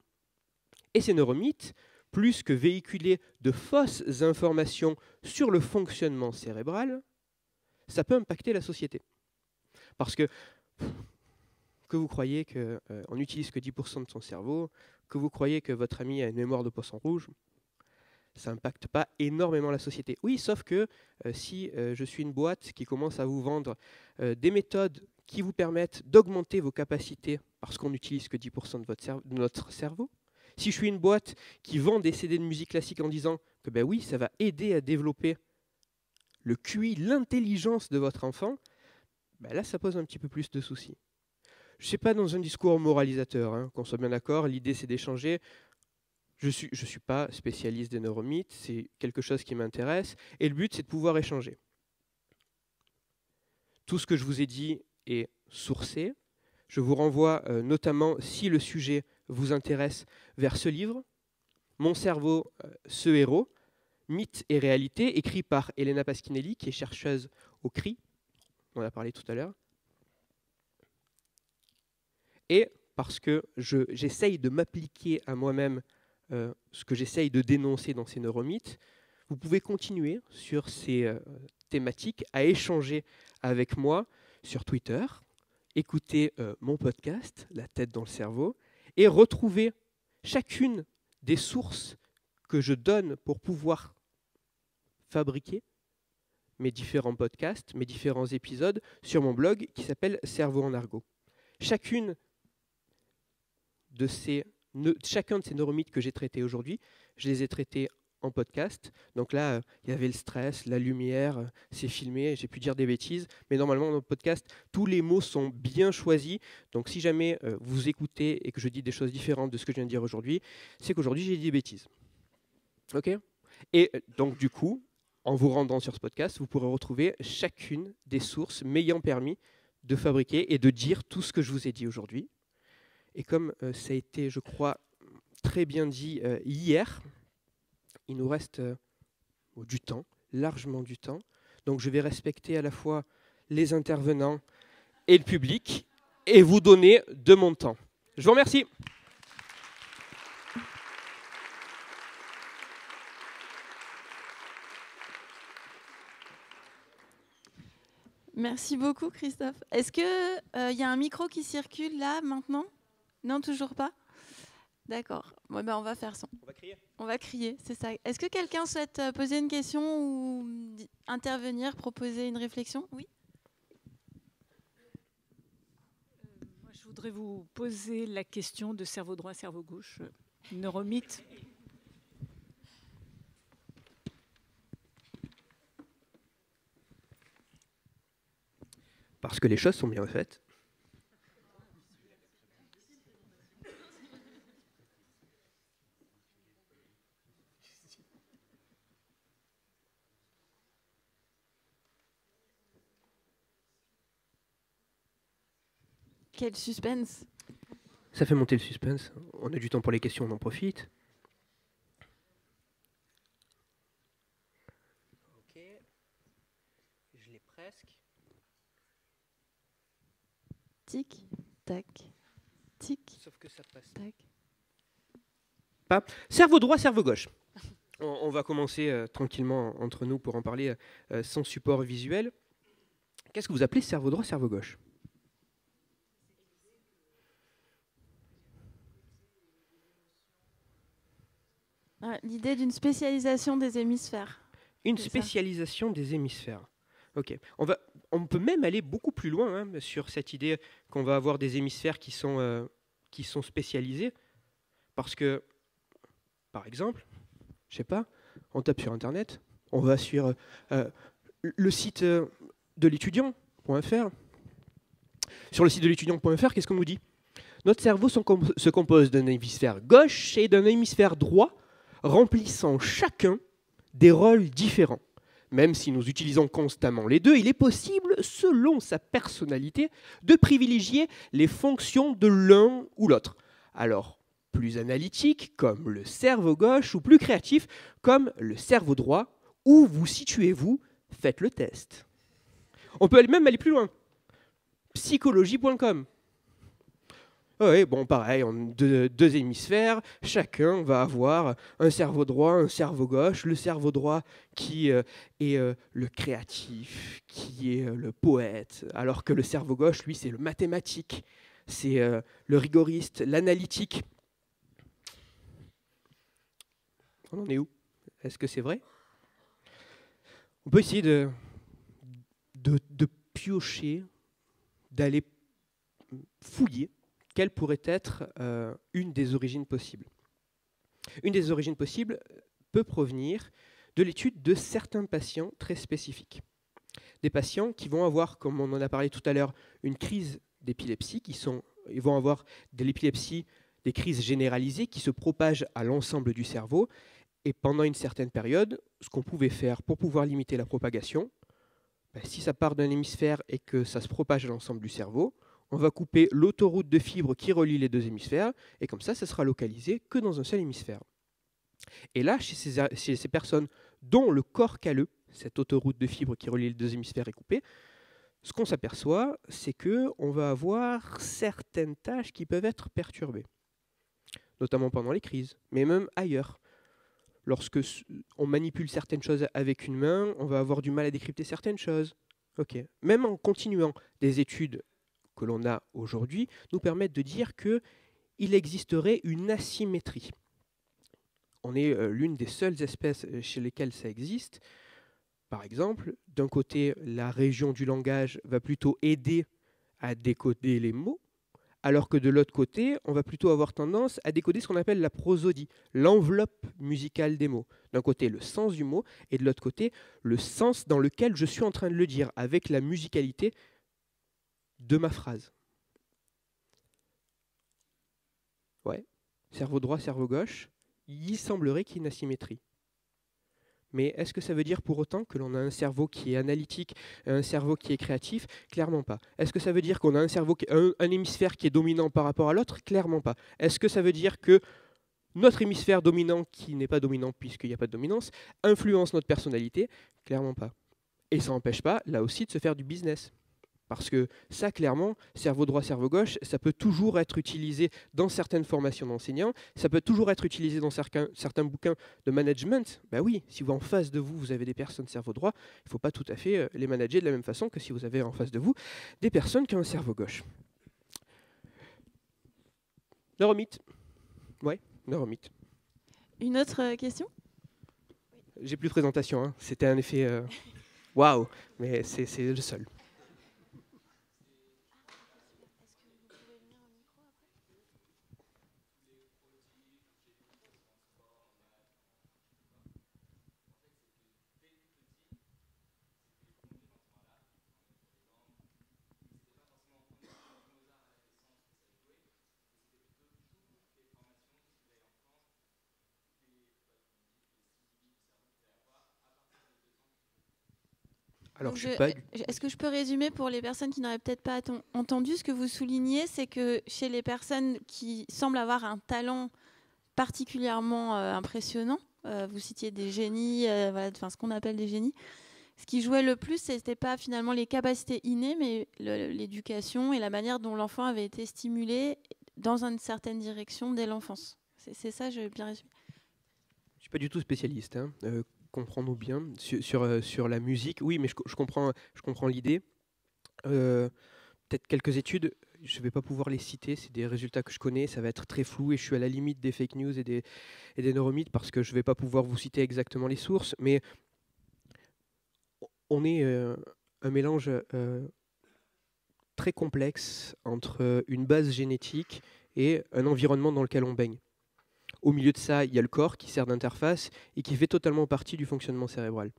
et ces neuromythes, plus que véhiculer de fausses informations sur le fonctionnement cérébral, ça peut impacter la société. Parce que vous croyez qu'on n'utilise que 10% de son cerveau, que vous croyez que votre ami a une mémoire de poisson rouge, ça n'impacte pas énormément la société. Oui, sauf que si je suis une boîte qui commence à vous vendre des méthodes qui vous permettent d'augmenter vos capacités parce qu'on n'utilise que 10% de notre cerveau, si je suis une boîte qui vend des CD de musique classique en disant que oui, ça va aider à développer le QI, l'intelligence de votre enfant, là, ça pose un petit peu plus de soucis. Je ne suis pas dans un discours moralisateur, qu'on soit bien d'accord, l'idée c'est d'échanger. Je suis pas spécialiste des neuromythes, c'est quelque chose qui m'intéresse, et le but c'est de pouvoir échanger. Tout ce que je vous ai dit est sourcé. Je vous renvoie notamment, si le sujet vous intéresse, vers ce livre, Mon cerveau, ce héros, mythe et réalité, écrit par Elena Pasquinelli, qui est chercheuse au CRI, on en a parlé tout à l'heure. Et parce que j'essaye de m'appliquer à moi-même ce que j'essaye de dénoncer dans ces neuromythes, vous pouvez continuer sur ces thématiques à échanger avec moi sur Twitter, écouter mon podcast, La tête dans le cerveau, et retrouver chacune des sources que je donne pour pouvoir fabriquer mes différents podcasts, mes différents épisodes sur mon blog qui s'appelle Cerveau en argot. Chacun de ces neuromythes que j'ai traités aujourd'hui, je les ai traités en podcast. Donc là, il y avait le stress, la lumière, c'est filmé, j'ai pu dire des bêtises, mais normalement dans le podcast, tous les mots sont bien choisis. Donc si jamais vous écoutez et que je dis des choses différentes de ce que je viens de dire aujourd'hui, c'est qu'aujourd'hui j'ai dit des bêtises. Ok ? Et donc du coup, en vous rendant sur ce podcast, vous pourrez retrouver chacune des sources m'ayant permis de fabriquer et de dire tout ce que je vous ai dit aujourd'hui. Et comme ça a été, je crois, très bien dit hier, il nous reste du temps, largement du temps. Donc je vais respecter à la fois les intervenants et le public et vous donner de mon temps. Je vous remercie. Merci beaucoup, Christophe. Est-ce qu'il y a un micro qui circule là, maintenant ? Non, toujours pas ? D'accord. On va faire son. On va crier. On va crier, c'est ça. Est-ce que quelqu'un souhaite poser une question ou intervenir, proposer une réflexion ? Oui ? Moi, je voudrais vous poser la question de cerveau droit, cerveau gauche, neuromythe. Parce que les choses sont bien faites. Quel suspense. Ça fait monter le suspense. On a du temps pour les questions, on en profite. tic, tac, tic, Sauf que ça passe tac. pas. Cerveau droit, cerveau gauche. On va commencer tranquillement entre nous pour en parler sans support visuel. Qu'est-ce que vous appelez cerveau droit, cerveau gauche? L'idée d'une spécialisation des hémisphères. Une C'est ça. spécialisation des hémisphères. Ok. On peut même aller beaucoup plus loin hein, sur cette idée qu'on va avoir des hémisphères qui sont spécialisés. Parce que, par exemple, je sais pas, on tape sur Internet, on va sur le site de l'étudiant.fr. Sur le site de l'étudiant.fr, qu'est-ce qu'on nous dit? Notre cerveau se compose d'un hémisphère gauche et d'un hémisphère droit, remplissant chacun des rôles différents. Même si nous utilisons constamment les deux, il est possible, selon sa personnalité, de privilégier les fonctions de l'un ou l'autre. Alors, plus analytique, comme le cerveau gauche, ou plus créatif, comme le cerveau droit. Où vous situez-vous? Faites le test. On peut même aller plus loin. Psychologie.com. Oui, bon, pareil, deux hémisphères, chacun va avoir un cerveau droit, un cerveau gauche. Le cerveau droit qui est le créatif, qui est le poète, alors que le cerveau gauche, lui, c'est le mathématique, c'est le rigoriste, l'analytique. On en est où? Est-ce que c'est vrai? On peut essayer de piocher, d'aller fouiller quelle pourrait être une des origines possibles. Une des origines possibles peut provenir de l'étude de certains patients très spécifiques. Des patients qui vont avoir, comme on en a parlé tout à l'heure, une crise d'épilepsie, ils vont avoir de l'épilepsie, des crises généralisées qui se propagent à l'ensemble du cerveau. Et pendant une certaine période, ce qu'on pouvait faire pour pouvoir limiter la propagation, si ça part d'un hémisphère et que ça se propage à l'ensemble du cerveau, on va couper l'autoroute de fibres qui relie les deux hémisphères, et comme ça sera localisé que dans un seul hémisphère. Et là, chez ces personnes dont le corps calleux, cette autoroute de fibres qui relie les deux hémisphères est coupée, ce qu'on s'aperçoit, c'est qu'on va avoir certaines tâches qui peuvent être perturbées, notamment pendant les crises, mais même ailleurs. Lorsque on manipule certaines choses avec une main, on va avoir du mal à décrypter certaines choses. Okay. Même en continuant, des études que l'on a aujourd'hui nous permettent de dire qu'il existerait une asymétrie. On est l'une des seules espèces chez lesquelles ça existe. Par exemple, d'un côté, la région du langage va plutôt aider à décoder les mots, alors que de l'autre côté, on va plutôt avoir tendance à décoder ce qu'on appelle la prosodie, l'enveloppe musicale des mots. D'un côté, le sens du mot, et de l'autre côté, le sens dans lequel je suis en train de le dire, avec la musicalité de ma phrase. Ouais, cerveau droit, cerveau gauche, il semblerait qu'il y ait une asymétrie. Mais est-ce que ça veut dire pour autant que l'on a un cerveau qui est analytique, un cerveau qui est créatif? Clairement pas. Est-ce que ça veut dire qu'on a un cerveau, un hémisphère qui est dominant par rapport à l'autre? Clairement pas. Est-ce que ça veut dire que notre hémisphère dominant, qui n'est pas dominant puisqu'il n'y a pas de dominance, influence notre personnalité? Clairement pas. Et ça n'empêche pas, là aussi, de se faire du business. Parce que ça, clairement, cerveau droit, cerveau gauche, ça peut toujours être utilisé dans certaines formations d'enseignants, ça peut toujours être utilisé dans certains bouquins de management. Ben oui, si vous en face de vous, vous avez des personnes cerveau droit, il ne faut pas tout à fait les manager de la même façon que si vous avez en face de vous des personnes qui ont un cerveau gauche. Neuromythe. Ouais, neuromythe. Une autre question? J'ai plus de présentation, hein. C'était un effet waouh, mais c'est le seul. Alors, est-ce que je peux résumer pour les personnes qui n'auraient peut-être pas entendu? Ce que vous soulignez, c'est que chez les personnes qui semblent avoir un talent particulièrement impressionnant, vous citiez des génies, voilà, ce qu'on appelle des génies, ce qui jouait le plus, c'était pas finalement les capacités innées, mais l'éducation et la manière dont l'enfant avait été stimulé dans une certaine direction dès l'enfance. C'est ça, je vais bien résumer. Je ne suis pas du tout spécialiste, hein. Comprends-nous bien. Sur la musique, oui, mais je comprends l'idée. Peut-être quelques études, je ne vais pas pouvoir les citer, c'est des résultats que je connais, ça va être très flou et je suis à la limite des fake news et des neuromythes parce que je ne vais pas pouvoir vous citer exactement les sources, mais on est un mélange très complexe entre une base génétique et un environnement dans lequel on baigne. Au milieu de ça, il y a le corps qui sert d'interface et qui fait totalement partie du fonctionnement cérébral.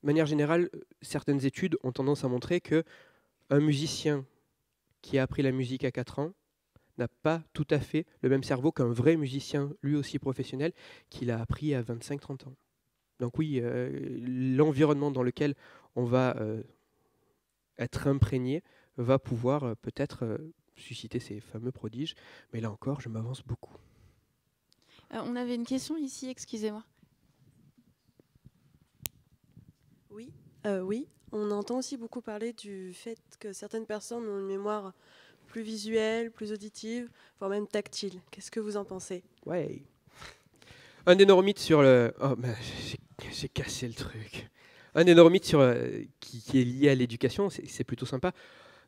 De manière générale, certaines études ont tendance à montrer que un musicien qui a appris la musique à 4 ans n'a pas tout à fait le même cerveau qu'un vrai musicien, lui aussi professionnel, qui l'a appris à 25-30 ans. Donc oui, l'environnement dans lequel on va être imprégné va pouvoir peut-être susciter ces fameux prodiges. Mais là encore, je m'avance beaucoup. On avait une question ici, excusez-moi. Oui, on entend aussi beaucoup parler du fait que certaines personnes ont une mémoire plus visuelle, plus auditive, voire même tactile. Qu'est-ce que vous en pensez? Ouais. Un des neuromythes sur le... Oh, ben, j'ai cassé le truc. Un des neuromythes qui est lié à l'éducation, c'est plutôt sympa.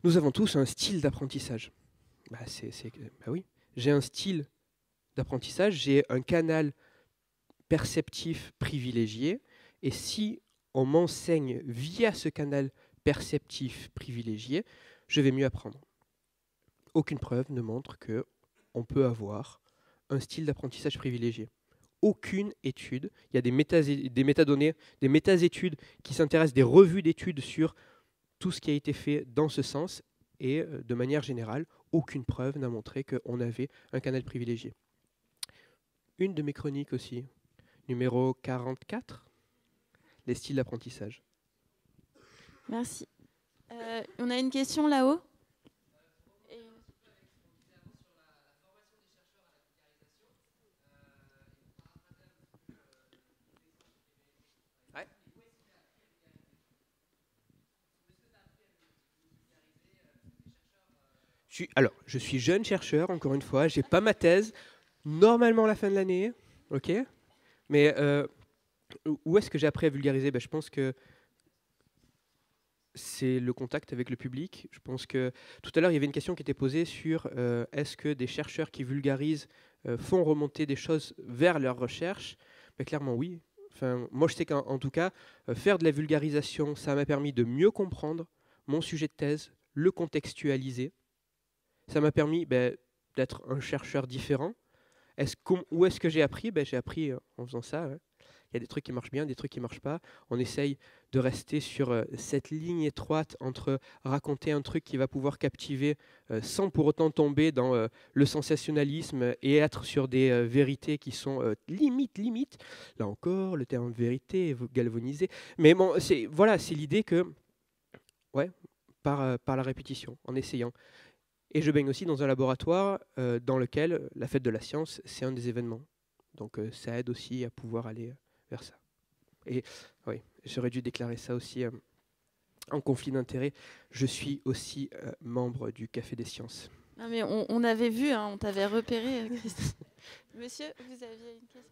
Nous avons tous un style d'apprentissage. Bah oui, j'ai un style d'apprentissage, j'ai un canal perceptif privilégié, et si on m'enseigne via ce canal perceptif privilégié, je vais mieux apprendre. Aucune preuve ne montre qu'on peut avoir un style d'apprentissage privilégié. Aucune étude, il y a des métadonnées, des méta-études qui s'intéressent, des revues d'études sur tout ce qui a été fait dans ce sens, et de manière générale, aucune preuve n'a montré qu'on avait un canal privilégié. Une de mes chroniques aussi, numéro 44, les styles d'apprentissage. Merci. On a une question là-haut. Je suis jeune chercheur, encore une fois, je n'ai pas ma thèse, normalement à la fin de l'année, ok. Mais où est-ce que j'ai appris à vulgariser? Je pense que c'est le contact avec le public. Je pense que tout à l'heure, il y avait une question qui était posée sur est-ce que des chercheurs qui vulgarisent font remonter des choses vers leurs recherches? Clairement, oui. Enfin, moi, je sais qu'en tout cas, faire de la vulgarisation, ça m'a permis de mieux comprendre mon sujet de thèse, le contextualiser. Ça m'a permis d'être un chercheur différent. Où est-ce que j'ai appris? J'ai appris en faisant ça. Ouais. Il y a des trucs qui marchent bien, des trucs qui ne marchent pas. On essaye de rester sur cette ligne étroite entre raconter un truc qui va pouvoir captiver sans pour autant tomber dans le sensationnalisme et être sur des vérités qui sont limite. Là encore, le terme vérité est galvanisé. Mais bon, c'est l'idée que, ouais, par la répétition, en essayant. Et je baigne aussi dans un laboratoire dans lequel la fête de la science, c'est un des événements. Donc ça aide aussi à pouvoir aller vers ça. Et oui, j'aurais dû déclarer ça aussi en conflit d'intérêts. Je suis aussi membre du Café des Sciences. Non mais on avait vu, hein, on t'avait repéré, Christophe. Monsieur, vous aviez une question?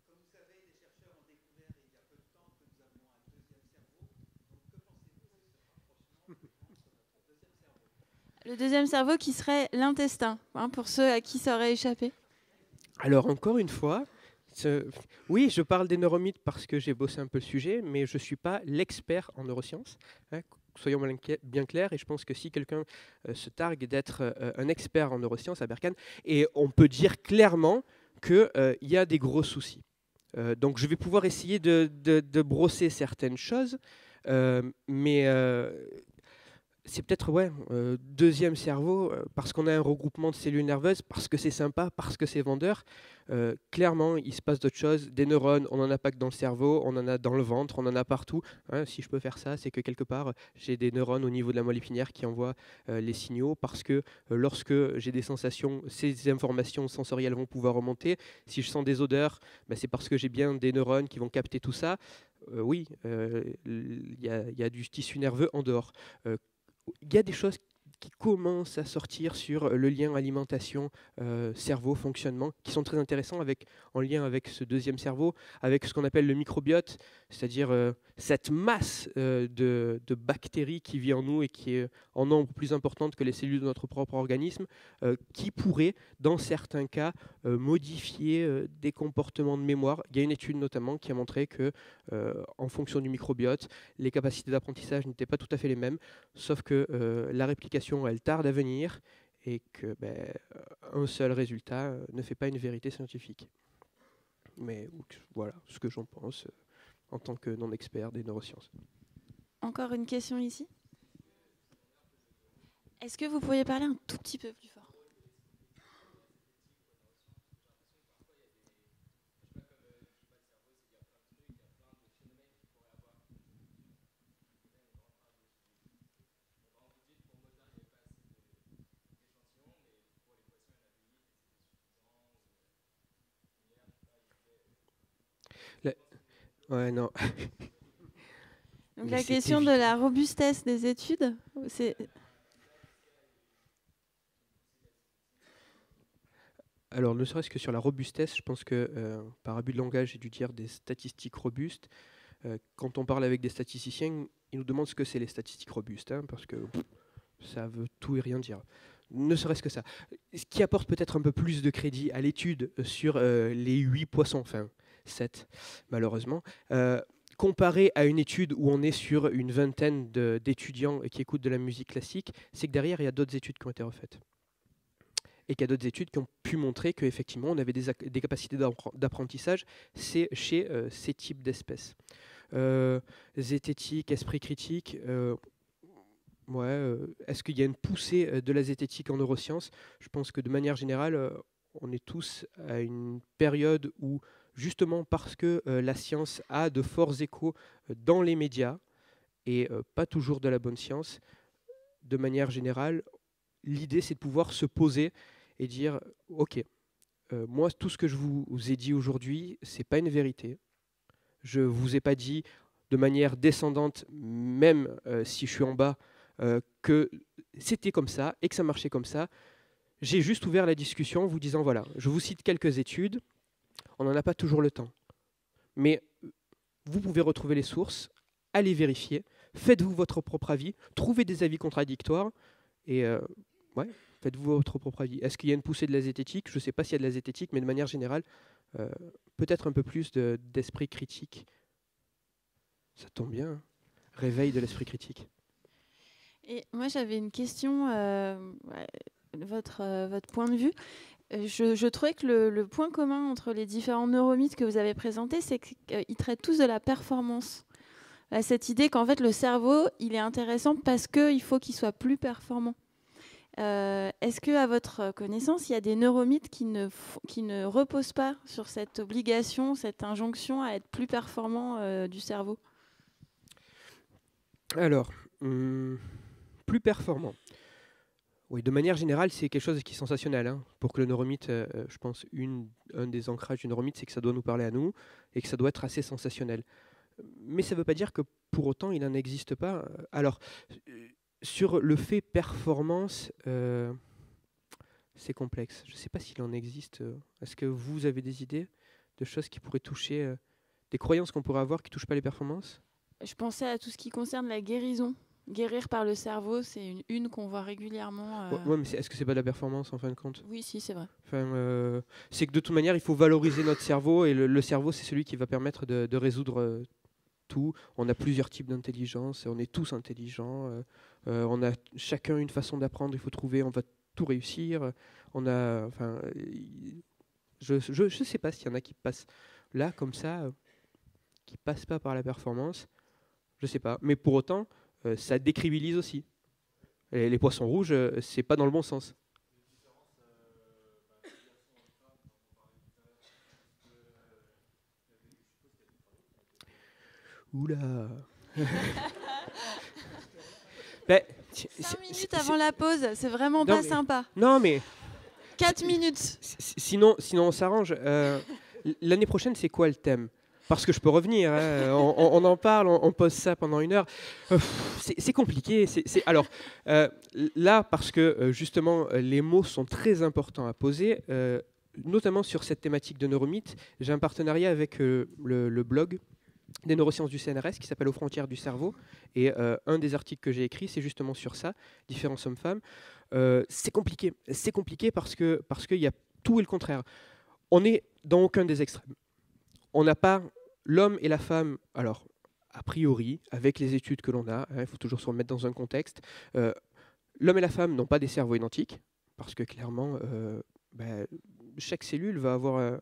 Comme vous savez, les chercheurs ont découvert il y a peu de temps que nous avons un deuxième cerveau. Donc que pensez-vous de ce rapprochement sur notre deuxième cerveau? Le deuxième cerveau qui serait l'intestin, hein, pour ceux à qui ça aurait échappé. Alors encore une fois, oui, je parle des neuromythes parce que j'ai bossé un peu le sujet, mais je ne suis pas l'expert en neurosciences. Hein, soyons bien clairs, et je pense que si quelqu'un se targue d'être un expert en neurosciences à Berkane, et on peut dire clairement qu'il y a des gros soucis. Donc je vais pouvoir essayer de brosser certaines choses, mais c'est peut-être deuxième cerveau, parce qu'on a un regroupement de cellules nerveuses, parce que c'est sympa, parce que c'est vendeur. Clairement, il se passe d'autres choses. Des neurones, on n'en a pas que dans le cerveau, on en a dans le ventre, on en a partout. Hein. Si je peux faire ça, c'est que quelque part, j'ai des neurones au niveau de la moelle épinière qui envoient les signaux, parce que lorsque j'ai des sensations, ces informations sensorielles vont pouvoir remonter. Si je sens des odeurs, c'est parce que j'ai bien des neurones qui vont capter tout ça. Oui, il y a du tissu nerveux en dehors. Il y a des choses qui commencent à sortir sur le lien alimentation, cerveau, fonctionnement, qui sont très intéressants en lien avec ce deuxième cerveau, avec ce qu'on appelle le microbiote, c'est-à-dire cette masse de bactéries qui vit en nous et qui est en nombre plus importante que les cellules de notre propre organisme, qui pourrait, dans certains cas, modifier des comportements de mémoire. Il y a une étude notamment qui a montré que, en fonction du microbiote, les capacités d'apprentissage n'étaient pas tout à fait les mêmes, sauf que la réplication, elle tarde à venir et que un seul résultat ne fait pas une vérité scientifique. Mais voilà ce que j'en pense en tant que non-expert des neurosciences. Encore une question ici. Est-ce que vous pourriez parler un tout petit peu plus fort? Ouais, non. Donc Mais la c'est question de évident. la robustesse des études, c'est... Alors, ne serait-ce que sur la robustesse, je pense que, par abus de langage, j'ai dû dire des statistiques robustes. Quand on parle avec des statisticiens, ils nous demandent ce que c'est les statistiques robustes, hein, parce que ça veut tout et rien dire. Ne serait-ce que ça. Ce qui apporte peut-être un peu plus de crédit à l'étude sur les 8 poissons, enfin 7 malheureusement, comparé à une étude où on est sur une vingtaine d'étudiants qui écoutent de la musique classique, c'est que derrière, il y a d'autres études qui ont été refaites. Et qu'il y a d'autres études qui ont pu montrer qu'effectivement, on avait des capacités d'apprentissage chez ces types d'espèces. Zététique, esprit critique, est-ce qu'il y a une poussée de la zététique en neurosciences? Je pense que de manière générale, on est tous à une période où, justement parce que la science a de forts échos dans les médias, et pas toujours de la bonne science, de manière générale, l'idée c'est de pouvoir se poser et dire ok, moi tout ce que je vous ai dit aujourd'hui, c'est pas une vérité. Je vous ai pas dit de manière descendante, même si je suis en bas, que c'était comme ça et que ça marchait comme ça. J'ai juste ouvert la discussion en vous disant voilà, je vous cite quelques études, on n'en a pas toujours le temps, mais vous pouvez retrouver les sources, allez vérifier, faites-vous votre propre avis, trouvez des avis contradictoires et faites-vous votre propre avis. Est-ce qu'il y a une poussée de la zététique? Je ne sais pas s'il y a de la zététique, mais de manière générale, peut-être un peu plus d'esprit critique. Ça tombe bien, hein. Réveil de l'esprit critique. Et moi, j'avais une question, votre point de vue. Je trouvais que le point commun entre les différents neuromythes que vous avez présentés, c'est qu'ils traitent tous de la performance. Cette idée qu'en fait, le cerveau, il est intéressant parce qu'il faut qu'il soit plus performant. Est-ce qu'à votre connaissance, il y a des neuromythes qui ne reposent pas sur cette obligation, cette injonction à être plus performant du cerveau? Alors, plus performant. Oui, de manière générale, c'est quelque chose qui est sensationnel. Hein. Pour que le neuromythe, je pense, un des ancrages du neuromythe, c'est que ça doit nous parler à nous et que ça doit être assez sensationnel. Mais ça ne veut pas dire que pour autant, il n'en existe pas. Alors, sur le fait performance, c'est complexe. Je ne sais pas s'il en existe. Est-ce que vous avez des idées de choses qui pourraient toucher, des croyances qu'on pourrait avoir qui ne touchent pas les performances? Je pensais à tout ce qui concerne la guérison. Guérir par le cerveau, c'est une qu'on voit régulièrement. Ouais, mais est-ce que c'est pas de la performance en fin de compte? Oui, si, c'est vrai. Enfin, c'est que de toute manière, il faut valoriser notre cerveau, et le cerveau, c'est celui qui va permettre de résoudre tout. On a plusieurs types d'intelligence, on est tous intelligents, on a chacun une façon d'apprendre, il faut trouver, on va tout réussir. On a, enfin, je sais pas s'il y en a qui passent là comme ça, qui passent pas par la performance. Je sais pas, mais pour autant, ça décribilise aussi. Les poissons rouges, c'est pas dans le bon sens. Oula. Ben, 5 minutes avant la pause, c'est vraiment Non, pas mais- sympa. non, mais 4 minutes. sinon on s'arrange. L'année prochaine, c'est quoi le thème? Parce que je peux revenir, hein, on en parle, on pose ça pendant 1 heure. C'est compliqué. Alors, là, parce que justement, les mots sont très importants à poser, notamment sur cette thématique de neuromythes, j'ai un partenariat avec le blog des neurosciences du CNRS qui s'appelle Aux frontières du cerveau. Et un des articles que j'ai écrit, c'est justement sur ça, différents hommes-femmes. C'est compliqué. C'est compliqué parce qu'il y a tout et le contraire. On n'est dans aucun des extrêmes. On n'a pas l'homme et la femme, alors, a priori, avec les études que l'on a, il faut toujours se remettre dans un contexte, l'homme et la femme n'ont pas des cerveaux identiques, parce que clairement, chaque cellule va avoir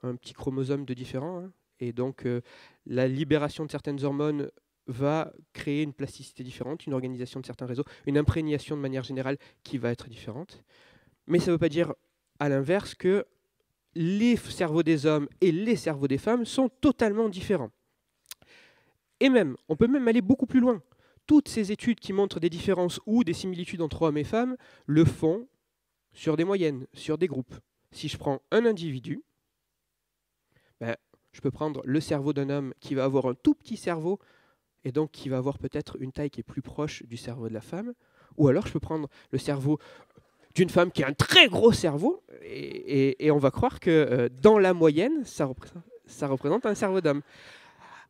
un petit chromosome de différent, hein, et donc la libération de certaines hormones va créer une plasticité différente, une organisation de certains réseaux, une imprégnation de manière générale qui va être différente. Mais ça ne veut pas dire, à l'inverse, que les cerveaux des hommes et les cerveaux des femmes sont totalement différents. Et même, on peut même aller beaucoup plus loin. Toutes ces études qui montrent des différences ou des similitudes entre hommes et femmes le font sur des moyennes, sur des groupes. Si je prends un individu, je peux prendre le cerveau d'un homme qui va avoir un tout petit cerveau et donc qui va avoir peut-être une taille qui est plus proche du cerveau de la femme, ou alors je peux prendre le cerveau d'une femme qui a un très gros cerveau, et on va croire que dans la moyenne, ça représente un cerveau d'homme.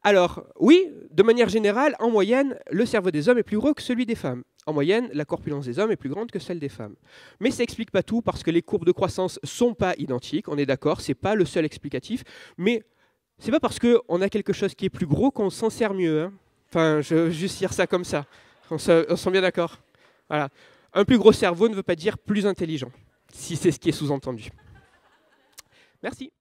Alors, oui, de manière générale, en moyenne, le cerveau des hommes est plus gros que celui des femmes. En moyenne, la corpulence des hommes est plus grande que celle des femmes. Mais ça n'explique pas tout, parce que les courbes de croissance ne sont pas identiques, on est d'accord, ce n'est pas le seul explicatif, mais ce n'est pas parce qu'on a quelque chose qui est plus gros qu'on s'en sert mieux. Hein. Enfin, je veux juste dire ça comme ça. On s'en bien d'accord. Voilà. Un plus gros cerveau ne veut pas dire plus intelligent, si c'est ce qui est sous-entendu. Merci.